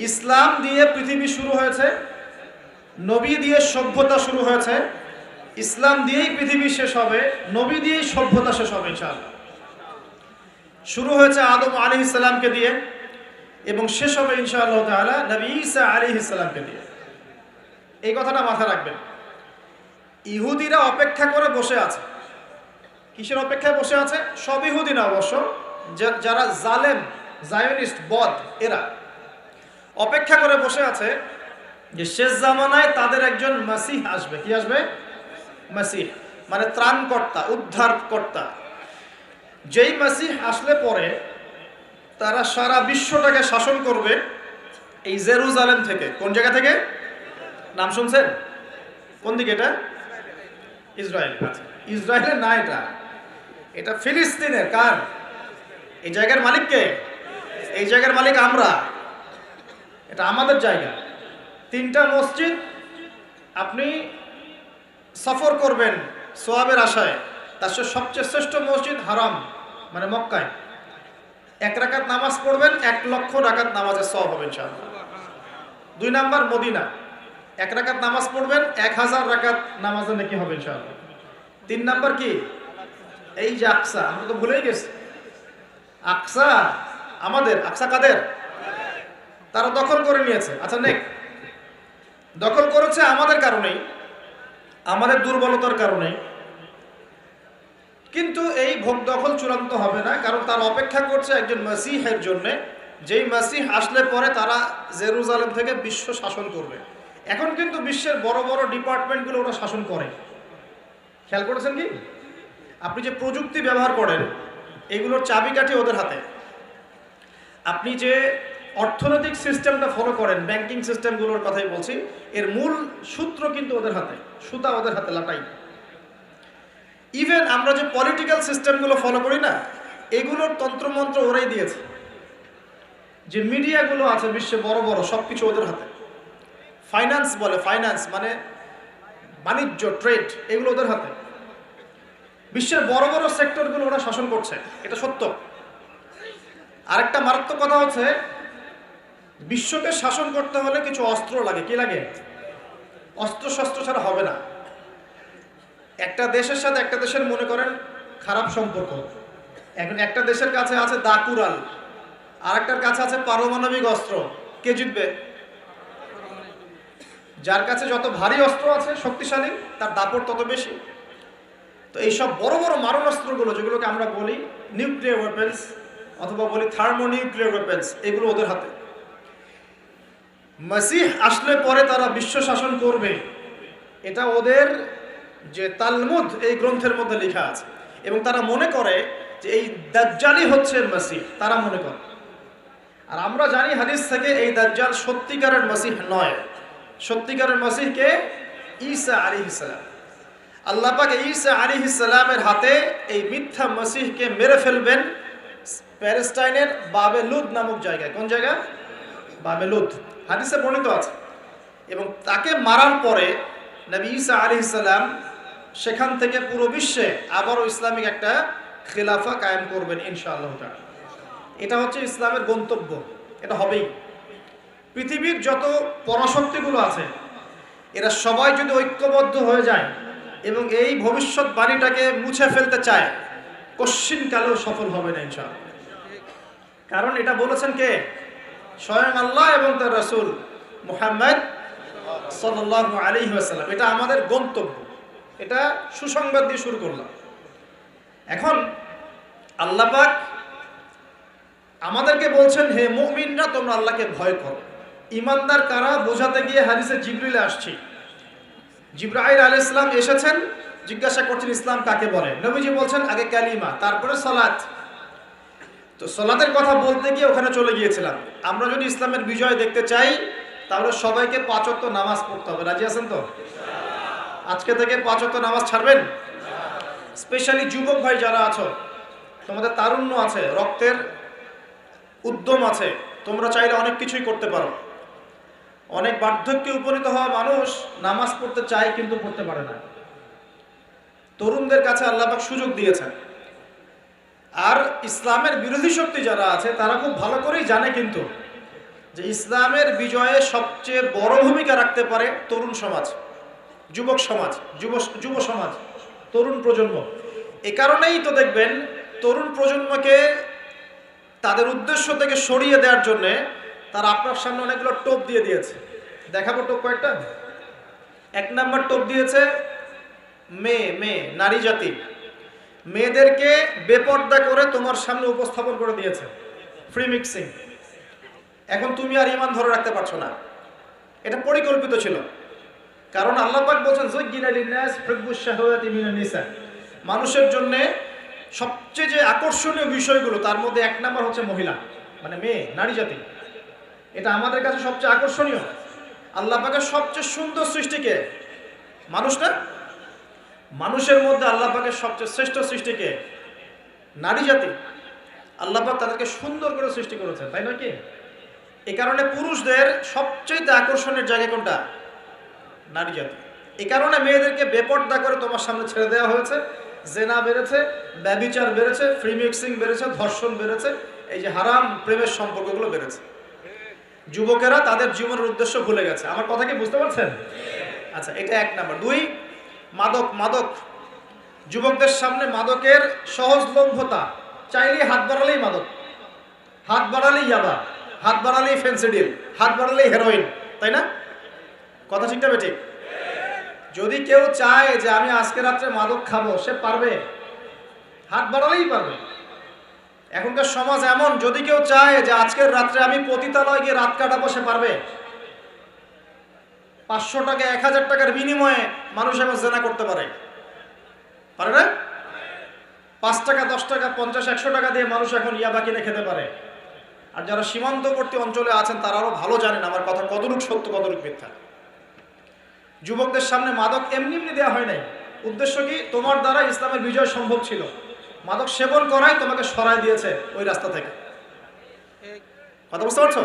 ইসলাম দিয়ে পৃথিবী শুরু হয়েছে, নবী দিয়ে সভ্যতা শুরু হয়েছে, ইসলাম দিয়েই পৃথিবী শেষ হবে, নবী দিয়েই সভ্যতা শেষ হবে ইনশাআল্লাহ। শুরু হয়েছে আদম আলাইহিস সালামকে দিয়ে এবং শেষ হবে ইনশাআল্লাহ তাআলা নবী ঈসা আলাইহিস সালামকে দিয়ে। এই কথাটা মাথায় রাখবেন। ইহুদিরা অপেক্ষা করে বসে আছে। কিসের অপেক্ষায় বসে আছে? সব ইহুদি না অবশ্য, যারা জালেম, জায়নিস্ট, বদ, এরা অপেক্ষা করে বসে আছে যে শেষ জামানায় তাদের একজন মাসিহ আসবে। কি আসবে? মাসিহ মানে ত্রাণকর্তা, উদ্ধারকর্তা। যেই মাসিহ আসলে পরে তারা সারা বিশ্বটাকে শাসন করবে এই জেরুজালেম থেকে। কোন জায়গা থেকে? নাম শুনছেন? কোন দিকে এটা? ইসরায়েল। ইসরায়েলের না, এটা ফিলিস্তিনের। কার? এই জায়গার মালিক কে? এই জায়গার মালিক আমরা। এটা আমাদের জায়গা। 3টা মসজিদ আপনি সফর করবেন সোয়াবের আশায়, তার সবচেয়ে শ্রেষ্ঠ মসজিদ হারাম মানে মক্কায়। 1 রাকাত নামাজ পড়বেন, 1 লক্ষ রাকাত নামাজের সওয়াব হবে ইনশাআল্লাহ। 2 নাম্বার মদিনা, 1 রাকাত নামাজ পড়বেন, 1000 রাকাত নামাজের নেকি হবে ইনশাআল্লাহ। 3 নাম্বার কি? এই যে আকসা, আমরা তো ভুলেই গেছি। আকসা আমাদের। আকসা কাদের? তারা দখল করে নিয়েছে। আচ্ছা নেক, দখল করেছে আমাদের কারণেই, আমাদের দুর্বলতার কারণেই। কিন্তু এই ভোগ দখল চূড়ান্ত হবে না, কারণ তারা অপেক্ষা করছে একজন মাসিহের জন্য, যেই মাসিহ আসলে পরে তারা জেরুজালেম থেকে বিশ্ব শাসন করবে। এখন কিন্তু বিশ্বের বড় বড় ডিপার্টমেন্টগুলো ওরা শাসন করে। খেয়াল করেছেন কি? আপনি যে প্রযুক্তি ব্যবহার করেন এগুলোর চাবিকাঠি ওদের হাতে। আপনি যে অর্থনৈতিক সিস্টেমটা ফলো করেন, ব্যাংকিং সিস্টেমগুলোর কথাই বলছি, এর মূল সূত্র কিন্তু ওদের হাতে, সুতা ওদের হাতে লাটাই। ইভেন আমরা যে পলিটিক্যাল সিস্টেমগুলো ফলো করি না, এগুলোর তন্ত্রমন্ত্র ওরাই দিয়েছে। যে মিডিয়াগুলো আছে বিশ্বে বড় বড়, সবকিছু ওদের হাতে। ফাইন্যান্স বলে, ফাইন্যান্স মানে বাণিজ্য, ট্রেড, এগুলো ওদের হাতে। বিশ্বের বড় বড় সেক্টরগুলো ওরা শাসন করছে, এটা সত্য। আরেকটা মারাত্মক কথা হচ্ছে, বিশ্বকে শাসন করতে হলে কিছু অস্ত্র লাগে। কি লাগে? অস্ত্র শস্ত্র ছাড়া হবে না। একটা দেশের সাথে একটা দেশের মনে করেন খারাপ সম্পর্ক, এখন একটা দেশের কাছে আছে দাকুরাল, আর একটার কাছে আছে পারমাণবিক অস্ত্র। কে জিতবে? যার কাছে যত ভারী অস্ত্র আছে, শক্তিশালী, তার দাপট তত বেশি। তো এইসব বড় বড় মারণাস্ত্রগুলো, যেগুলোকে আমরা বলি নিউক্লিয়ার ওয়েপেন্স অথবা বলি থার্মোনিউক্লিয়ার ওয়েপেন্স, এগুলো ওদের হাতে। মাসিহ আসলে পরে তারা বিশ্ব শাসন করবে, এটা ওদের যে তালমুদ এই গ্রন্থের মধ্যে লেখা আছে। এবং তারা মনে করে যে এই দাজ্জালই হচ্ছে মাসিহ, তারা মনে করে। আর আমরা জানি হাদিস থেকে এই দাজ্জাল সত্যিকারের মাসিহ নয়। সত্যিকারের মাসিহকে ঈসা আলাইহিস সালাম। আল্লাহ পাক ঈসা আলাইহিস সালামের হাতে এই মিথ্যা মাসিহকে মেরে ফেলবেন প্যালেস্টাইনের বাবেলুদ নামক জায়গায়। কোন জায়গা? বাবেলুদ, হাদিসে বর্ণিত আছে। এবং তাকে মারার পরে নবী ঈসা আলাইহিস সালাম সেখান থেকে পুরো বিশ্বে আবারও ইসলামিক একটা খিলাফা কায়েম করবেন ইনশাআল্লাহ তাআলা। এটা হচ্ছে ইসলামের গন্তব্য, এটা হবেই। পৃথিবীর যত পরাশক্তিগুলো আছে এরা সবাই যদি ঐক্যবদ্ধ হয়ে যায় এবং এই ভবিষ্যৎবাণীটাকে মুছে ফেলতে চায়, কশ্চিনকালেও সফল হবে না ইনশাআল্লাহ। কারণ এটা বলেছেন কে? স্বয়ং আল্লাহ এবং তার রাসূল মুহাম্মদ সাল্লাল্লাহু আলাইহি ওয়াসাল্লাম। এটা আমাদের গন্তব্য, এটা সুসংবাদ দিয়ে শুরু করলাম। এখন আল্লাহ পাক আমাদেরকে বলছেন, হে মুমিনরা তোমরা আল্লাহকে ভয় করো। ঈমানদার কারা বোঝাতে গিয়ে হাদিসে জিবরিল আসছে। জিবরাইল আলাইহিস সালাম এসেছেন, জিজ্ঞাসা করছেন ইসলাম কাকে বলে। নবীজি বলছেন আগে কালিমা, তারপরে সালাত। তো সালাতের কথা বলতে গিয়ে ওখানে চলে গিয়েছিলাম। আমরা যদি ইসলামের বিজয় দেখতে চাই তাহলে সবাইকে 5 ওয়াক্ত নামাজ পড়তে হবে। রাজি আছেন তো? আজকে থেকে 5 ওয়াক্ত নামাজ ছাড়বেন? স্পেশালি যুবক ভাই যারা আছো, তোমাদের তারুণ্য আছে, রক্তের উদ্যম আছে, তোমরা চাইলে অনেক কিছুই করতে পারো। অনেক বার্ধক্যে উপনীত হওয়া মানুষ নামাজ পড়তে চায় কিন্তু পড়তে পারে না। তরুণদের কাছে আল্লাহ পাক সুযোগ দিয়েছেন। আর ইসলামের বিরোধী শক্তি যারা আছে তারা খুব ভালো করেই জানে কিন্তু যে ইসলামের বিজয়ে সবচেয়ে বড় ভূমিকা রাখতে পারে তরুণ সমাজ, যুবক সমাজ, যুব সমাজ, তরুণ প্রজন্ম। এ কারণেই তো দেখবেন তরুণ প্রজন্মকে তাদের উদ্দেশ্য থেকে সরিয়ে দেওয়ার জন্যে তারা আপনার সামনে অনেকগুলো টোপ দিয়ে দিয়েছে। দেখাবো টোপ কয়েকটা। এক নাম্বার টোপ দিয়েছে মেয়ে নারী জাতি, মেয়েদেরকে বেপর্দা করে তোমার সামনে উপস্থাপন করে দিয়েছে, ফ্রি মিক্সিং। এখন তুমি আর ঈমান ধরে রাখতে পারছো না। এটা পরিকল্পিত ছিল, কারণ আল্লাহ পাক বলেন যুজ্জিনা লিন-নাস হুব্বুশ শাহাওয়াতি মিনান নিসা, মানুষের জন্য সবচেয়ে যে আকর্ষণীয় বিষয়গুলো তার মধ্যে এক নাম্বার হচ্ছে মহিলা, মানে মেয়ে, নারী জাতি। এটা আমাদের কাছে সবচেয়ে আকর্ষণীয়। আল্লাহ পাকের সবচেয়ে সুন্দর সৃষ্টিকে মানুষ না, মানুষের মধ্যে আল্লাহ পাকের সবচেয়ে শ্রেষ্ঠ সৃষ্টিকে নারী জাতি। আল্লাহ পাক তাদেরকে সুন্দর করে সৃষ্টি করেছেন, তাই নয় কি? এই কারণে পুরুষদের সবচেয়ে আকর্ষণের জায়গা কোনটা? নারী জাতি। এই কারণে মেয়েদেরকে বেপর্দা করে তোমার সামনে ছেড়ে দেওয়া হয়েছে। জেনা বেড়েছে, ব্যভিচার বেড়েছে, ফ্রি মিক্সিং বেড়েছে, ধর্ষণ বেড়েছে, এই যে হারাম প্রেমের সম্পর্কগুলো বেড়েছে। যুবকেরা তাদের জীবনের উদ্দেশ্য ভুলে গেছে। আমার কথা কি বুঝতে পারছেন? আচ্ছা, এটা এক নাম্বার। দুই, মাদক। যুবকদের সামনে মাদকের সহজলভ্যতা। চাইলেই হাত বাড়ালেই মাদক, হাত বাড়ালেই ইয়াবা, হাত বাড়ালেই ফেন্সিডিল, হাত বাড়ালেই হেরোইন, তাই না? কথা ঠিক না বেঠিক? যদি কেউ চায় যে আমি আজকে রাত্রে মাদক খাবো, সে পারবে, হাত বাড়ালেই পারবে। এখনকার সমাজ এমন, যদি কেউ চায় যে আজকের রাত্রে আমি পতিতালয় গিয়ে রাত কাটাবো, সে পারবে। 500 টাকা 1000 টাকার বিনিময়ে মানুষ এখন জেনা করতে পারে না? 5 টাকা 10 টাকা 50 100 টাকা দিয়ে মানুষ এখন ইয়াবা কিনে খেতে পারে। আর যারা সীমান্তবর্তী অঞ্চলে আছেন তারা আরো ভালো জানেন আমার কথা কতটুকু সত্য কতটুকু মিথ্যা। যুবকদের সামনে মাদক এমনি দেওয়া হয় নাই। উদ্দেশ্য কি? তোমার দ্বারা ইসলামের বিজয় সম্ভব ছিল। মাদক সেবন করাই তোমাকে সরায় দিয়েছে ওই রাস্তা থেকে। কথা বুঝতে পারছো?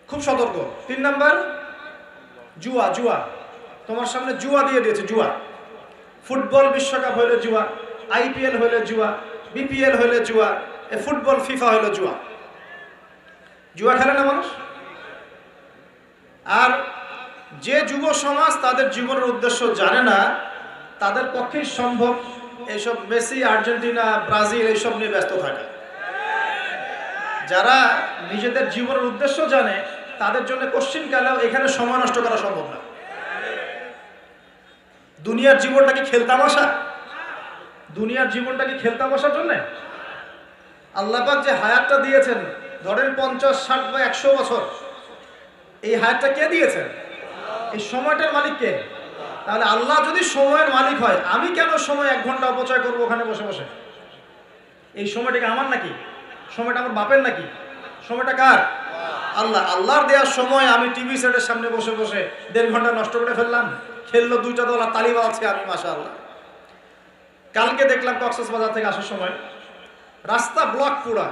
খুব সতর্ক। 3 নাম্বার, জুয়া। তোমার সামনে জুয়া দিয়ে দিয়েছে। জুয়া, ফুটবল বিশ্বকাপ হইলে জুয়া, IPL হইলে জুয়া, BPL হইলে জুয়া, ফুটবল ফিফা হইলে জুয়া। জুয়া খেলে না মানুষ। আর যে যুব সমাজ তাদের জীবনের উদ্দেশ্য জানে না, তাদের পক্ষেই সম্ভব এইসব মেসি, আর্জেন্টিনা, ব্রাজিল এইসব নিয়ে ব্যস্ত থাকে। যারা নিজেদের জীবনের উদ্দেশ্য জানে তাদের জন্য কোশ্চিনকালেও এখানে সময় নষ্ট করা সম্ভব না। দুনিয়ার জীবনটা কি খেলতামাশা? দুনিয়ার জীবনটা কি খেলতামাশার জন্য? আল্লাহ পাক যে হায়াতটা দিয়েছেন, ধরেন 50, 60 বা 100 বছর, এই হায়াতটা কে দিয়েছেন? এই সময়টার মালিক কে? তাহলে আল্লাহ যদি সময়ের মালিক হয়, আমি কেন সময় 1 ঘন্টা অপচয় করবো ওখানে বসে বসে? এই সময়টা কি আমার নাকি? সময়টা আমার বাপের নাকি? সময়টা কার? আল্লাহর দেওয়ার সময় আমি টিভি সেটের সামনে বসে বসে 1.5 ঘন্টা নষ্ট করে ফেললাম। খেললো 2টা দল আর তালি বাজছে, আমি মাশাআল্লাহ। কালকে দেখলাম কক্সবাজার থেকে আসার সময় রাস্তা ব্লক, পুরা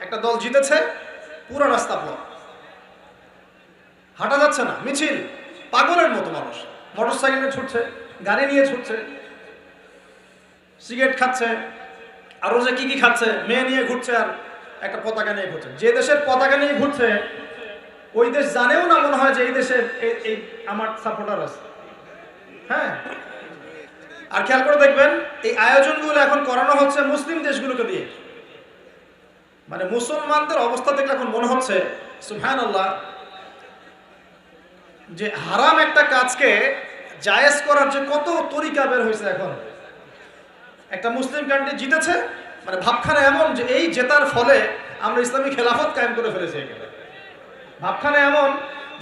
একটা দল জিতেছে, পুরো রাস্তা ব্লক, হাঁটা যাচ্ছে না, মিছিল, পাগলের মতো মানুষ মোটরসাইকেলে ছুটছে, গাড়ি নিয়ে ছুটছে, সিগারেট খাচ্ছে, আরো যে কি খাচ্ছে, মেয়ে নিয়ে ঘুরছে, আর একটা পতাকা নিয়ে ঘুরছে। যে দেশের পতাকা নিয়ে ঘুরছে ওই দেশ জানেও না মনে হয় যে এই দেশে এই আমার সাপোর্টার আছে। হ্যাঁ, আর খেয়াল করে দেখবেন এই আয়োজনগুলো এখন করানো হচ্ছে মুসলিম দেশগুলোকে দিয়ে। মানে মুসলমানদের অবস্থা দেখলে এখন মনে হচ্ছে সুবহানাল্লাহ, যে হারাম একটা কাজকে জায়েজ করার যে কত তরিকা বের হয়েছে। এখন একটা মুসলিম কান্ট্রি জিতেছে, মানে ভাবখানা এমন যে এই জেতার ফলে আমরা ইসলামী খেলাফত কায়েম করে ফেলেছি। ভাবখানা এমন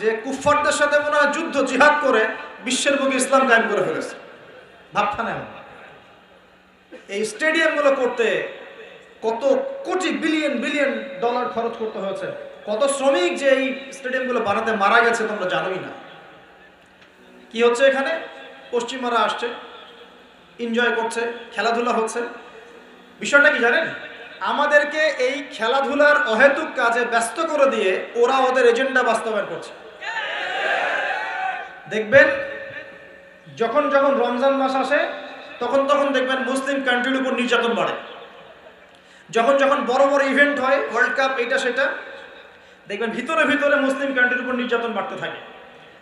যে কুফফারদের সাথে মনে হয় যুদ্ধ জিহাদ করে বিশ্বের বুকে ইসলাম কায়েম করে ফেলেছে। ভাবখানা এমন। এই স্টেডিয়ামগুলো করতে কত কোটি বিলিয়ন ডলার খরচ করতে হয়েছে, কত শ্রমিক যে এই স্টেডিয়ামগুলো বানাতে মারা গেছে তোমরা জানোই না। কি হচ্ছে এখানে? পশ্চিমারা আসছে, এনজয় করছে, খেলাধুলা হচ্ছে। বিষয়টা কি জানেন? আমাদেরকে এই খেলাধুলার অহেতুক কাজে ব্যস্ত করে দিয়ে ওরা ওদের এজেন্ডা বাস্তবায়ন করছে। দেখবেন যখন রমজান মাস আসে তখন দেখবেন মুসলিম কান্ট্রির উপর নির্যাতন বাড়ে। যখন বড় বড় ইভেন্ট হয়, ওয়ার্ল্ড কাপ, এটা সেটা, দেখবেন ভিতরে ভিতরে মুসলিম কান্ট্রির উপর নির্যাতন বাড়তে থাকে,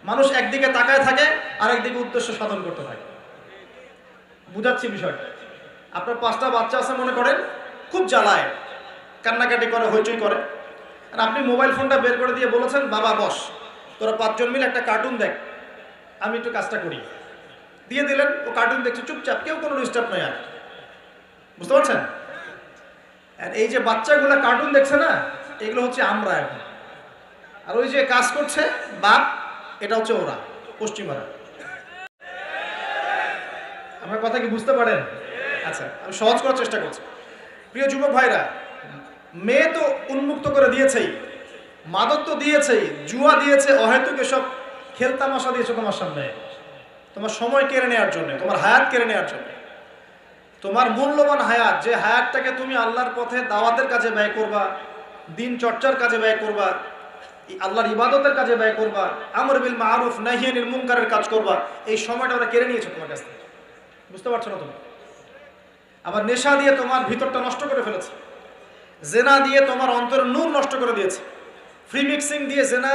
মানুষ একদিকে তাকায় থাকে আর একদিকে উদ্দেশ্য সাধন করতে থাকে। বুঝাচ্ছি বিষয়টা। আপনার 5টা বাচ্চা আছে মনে করেন, খুব জ্বালায়, কান্নাকাটি করে, হইচই করে, আর আপনি মোবাইল ফোনটা বের করে দিয়ে বলেছেন, বাবা বস, তোরা 5 জন মিলে একটা কার্টুন দেখ, আমি একটু কাজটা করি। দিয়ে দিলেন, ও কার্টুন দেখছে চুপচাপ, কেউ কোনো ডিস্টার্ব নয়। আর বুঝতে পারছেন? আর এই যে বাচ্চাগুলা কার্টুন দেখছে না, এগুলো হচ্ছে আমরা এখন। আর ওই যে কাজ করছে বাপ, এটা হচ্ছে ওরা, পশ্চিমারা। আমার কথা কি বুঝতে পারেন? আচ্ছা, আমি সহজ করার চেষ্টা করছি। প্রিয় যুবক ভাইরা, মেয়ে তো উন্মুক্ত করে দিয়েছেই, মাদক তো দিয়েছেই, জুয়া দিয়েছে, অহেতুক এসব খেলতামাশা দিয়েছে তোমার সামনে, তোমার সময় কেড়ে নেওয়ার জন্য, তোমার হায়াত কেড়ে নেওয়ার জন্য। তোমার মূল্যবান হায়াত, যে হায়াতটাকে তুমি আল্লাহর পথে দাওয়াতের কাজে ব্যয় করবা, দিন চর্চার কাজে ব্যয় করবা, আল্লাহর ইবাদতের কাজে ব্যয় করবা, আমর বিল মারুফ নাহি আনিল মুনকারের কাজ করবা, এই সময়টা ওরা কেড়ে নিয়েছে তোমার কাছ থেকে। বুঝতে পারছো না তুমি? আবার নেশা দিয়ে তোমার ভিতরটা নষ্ট করে ফেলেছে, জেনা দিয়ে তোমার অন্তরের নূর নষ্ট করে দিয়েছে, ফ্রি মিক্সিং দিয়ে জেনা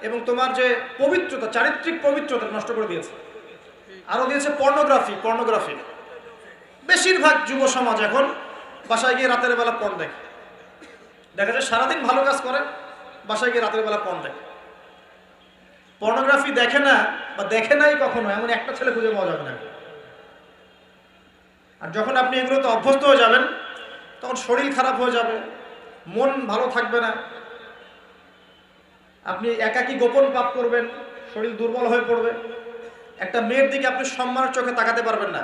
এবং তোমার যে পবিত্রতা, চারিত্রিক পবিত্রতা নষ্ট করে দিয়েছে। আরও দিয়েছে পর্নোগ্রাফি। বেশিরভাগ যুব সমাজ এখন বাসায় গিয়ে রাতের বেলা পর্ন দেখে। দেখা যায় সারাদিন ভালো কাজ করে, বাসায় গিয়ে রাতের বেলা পর্ন দেখে। পর্নোগ্রাফি দেখে না বা দেখে নাই কখনো, এমন একটা ছেলে খুঁজে পাওয়া যাবে না। আর যখন আপনি এগুলোতে অভ্যস্ত হয়ে যাবেন, তখন শরীর খারাপ হয়ে যাবে, মন ভালো থাকবে না, আপনি একাকী গোপন পাপ করবেন, শরীর দুর্বল হয়ে পড়বে। একটা মেয়ের দিকে আপনি সম্মানের চোখে তাকাতে পারবেন না,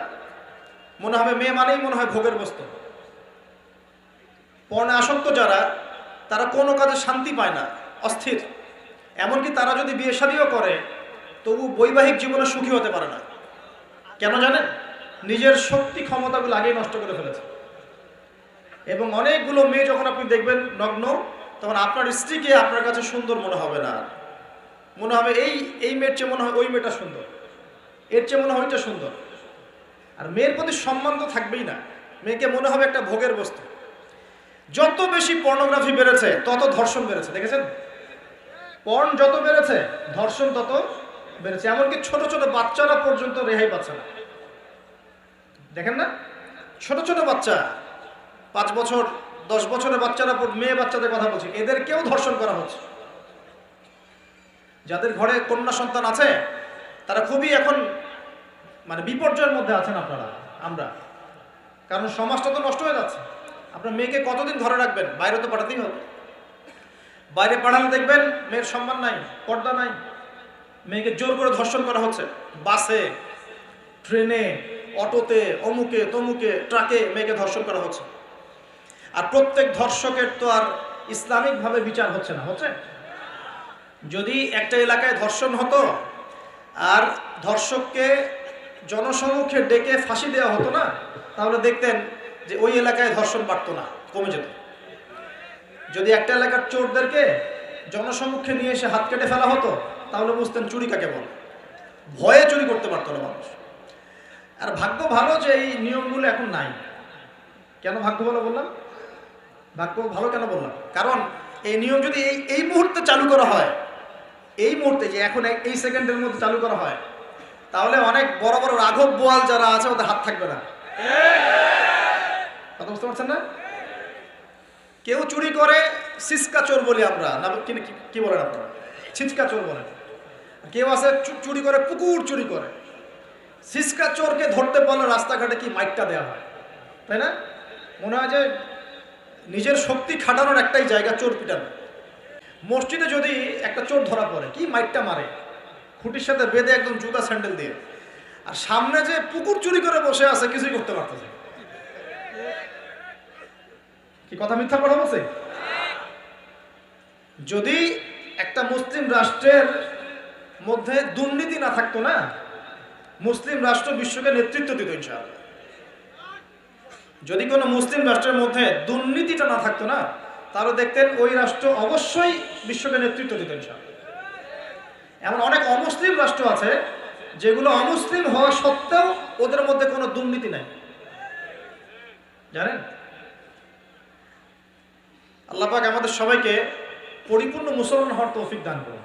মনে হবে মেয়ে মানেই মনে হয় ভোগের বস্তু। পর্ণে আসক্ত যারা, তারা কোনো কাজে শান্তি পায় না, অস্থির। এমনকি তারা যদি বিয়ে শাদীও করে, তবু বৈবাহিক জীবনে সুখী হতে পারে না। কেন জানেন? নিজের শক্তি ক্ষমতাগুলো আগেই নষ্ট করে ফেলেছে। এবং অনেকগুলো মেয়ে যখন আপনি দেখবেন নগ্ন, তখন আপনার স্ত্রীকে আপনার কাছে সুন্দর মনে হবে না, মনে হবে এই মেয়ের চেয়ে মনে হয় ওই মেয়েটা সুন্দর, এর চেয়ে মনে হয় ওইটা সুন্দর। আর মেয়ের প্রতি সম্মান তো থাকবেই না, মেয়েকে মনে হবে একটা ভোগের বস্তু। যত বেশি পর্নোগ্রাফি বেড়েছে, তত ধর্ষণ বেড়েছে। দেখেছেন? পর্ন যত বেড়েছে, ধর্ষণ তত বেড়েছে। এমনকি ছোট ছোট বাচ্চারা পর্যন্ত রেহাই পাচ্ছে না। দেখেন না, ছোট ছোট বাচ্চা, 5 বছর 10 বছরের বাচ্চারা, মেয়ে বাচ্চাদের কথা বলছি, এদেরকেও ধর্ষণ করা হচ্ছে। যাদের ঘরে কন্যা সন্তান আছে, তারা খুবই এখন মানে বিপর্যয়ের মধ্যে আছেন আপনারা, আমরা। কারণ সমাজটা তো নষ্ট হয়ে যাচ্ছে। আপনার মেয়েকে কতদিন ঘরে রাখবেন? বাইরে তো পাঠাতেই হবে। বাইরে পাঠালে দেখবেন মেয়ের সম্মান নাই, পর্দা নাই, মেয়েকে জোর করে ধর্ষণ করা হচ্ছে। বাসে, ট্রেনে, অটোতে, অমুকে তমুকে, ট্রাকে মেয়েকে ধর্ষণ করা হচ্ছে। আর প্রত্যেক ধর্ষকের তো আর ইসলামিকভাবে বিচার হচ্ছে না, হচ্ছে? যদি একটা এলাকায় ধর্ষণ হতো আর ধর্ষককে জনসমক্ষে ডেকে ফাঁসি দেওয়া হতো না, তাহলে দেখতেন যে ওই এলাকায় ধর্ষণ বাড়তো না, কমে যেত। যদি একটা এলাকার চোরদেরকে জনসমক্ষে নিয়ে এসে হাত কেটে ফেলা হতো, তাহলে বুঝতেন চুরি কাকে বলে। ভয়ে চুরি করতে পারতো না মানুষ। আর ভাগ্য ভালো যে এই নিয়মগুলো এখন নাই। কেন ভাগ্য ভালো বললাম? ভাগ্য ভালো কেন বললাম? কারণ এই নিয়ম যদি এই মুহূর্তে চালু করা হয়, এই মুহূর্তে, যে এখন এই সেকেন্ডের মধ্যে চালু করা হয়, তাহলে অনেক বড় বড় রাঘব বোয়াল যারা আছে, ওদের হাত থাকবে না। কথা বুঝতে পারছেন না? কেউ চুরি করে সিসকা চোর বলি আমরা, না কি বলেন আপনারা? ছিচকা চোর বলেন। কেউ আছে চুরি করে, পুকুর চুরি করে। সিসকা চোরকে ধরতে পারলে রাস্তাঘাটে কি মাইকটা দেওয়া হয়, তাই না? মনে হয় যে নিজের শক্তি খাটানোর একটাই জায়গা, চোর পিটানো। মসজিদে যদি একটা চোর ধরা পড়ে, কি মাইকটা মারে, খুঁটির সাথে বেঁধে একদম জুতা স্যান্ডেল দিয়ে। আর সামনে যে পুকুর চুরি করে বসে আছে, কিছুই করতে পারতেছে। কি কথা মিথ্যা কথা বলছে? যদি একটা মুসলিম রাষ্ট্রের মধ্যে দুর্নীতি না থাকতো না, মুসলিম রাষ্ট্র বিশ্বকে নেতৃত্ব দিত ইনশাআল্লাহ। যদি কোনো মুসলিম রাষ্ট্রের মধ্যে দুর্নীতিটা না থাকতো না, তাহলে দেখতেন ওই রাষ্ট্র অবশ্যই বিশ্বকে নেতৃত্ব দিত ইনশাআল্লাহ। এমন অনেক অমুসলিম রাষ্ট্র আছে যেগুলো অমুসলিম হওয়া সত্ত্বেও ওদের মধ্যে কোনো দুর্নীতি নাই, জানেন? আল্লাহ পাক আমাদের সবাইকে পরিপূর্ণ মুসলমান হওয়ার তৌফিক দান করুন।